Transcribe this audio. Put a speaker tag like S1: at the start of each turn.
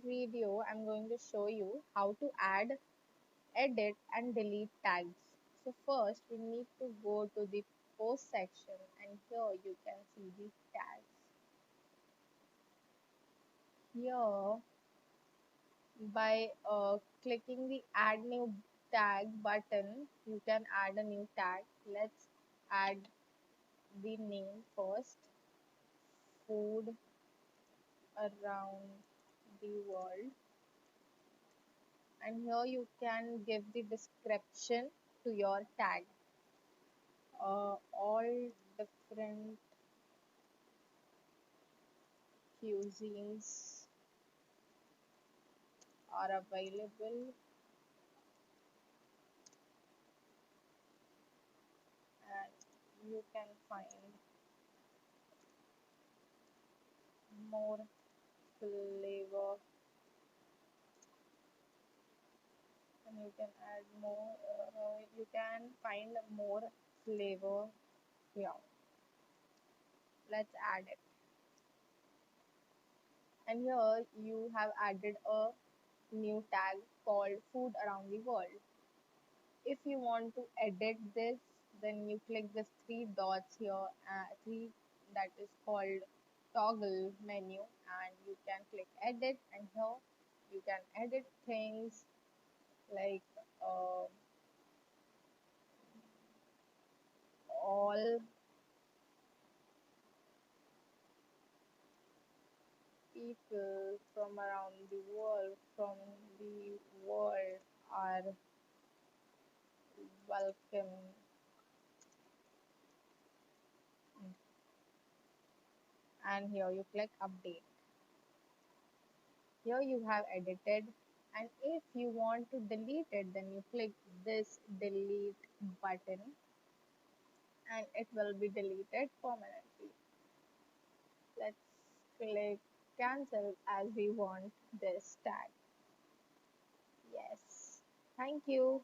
S1: video, I'm going to show you how to add, edit, and delete tags. So first, we need to go to the post section, and here you can see the tags. Here, by clicking the add new tag button, you can add a new tag. Let's add the name first, food around the world. And here you can give the description to your tag. All different cuisines are available, and you can find more flavor, and you can add more, you can find more flavor here. Let's add it. And here you have added a new tag called food around the world. If you want to edit this, then you click this three dots here, three that is called toggle menu, and you can click edit, and here you can edit things like all people from the world are welcome. And here you click update. Here you have edited, and if you want to delete it, then you click this delete button, and it will be deleted permanently. Let's click cancel as we want this tag. Yes. Thank you.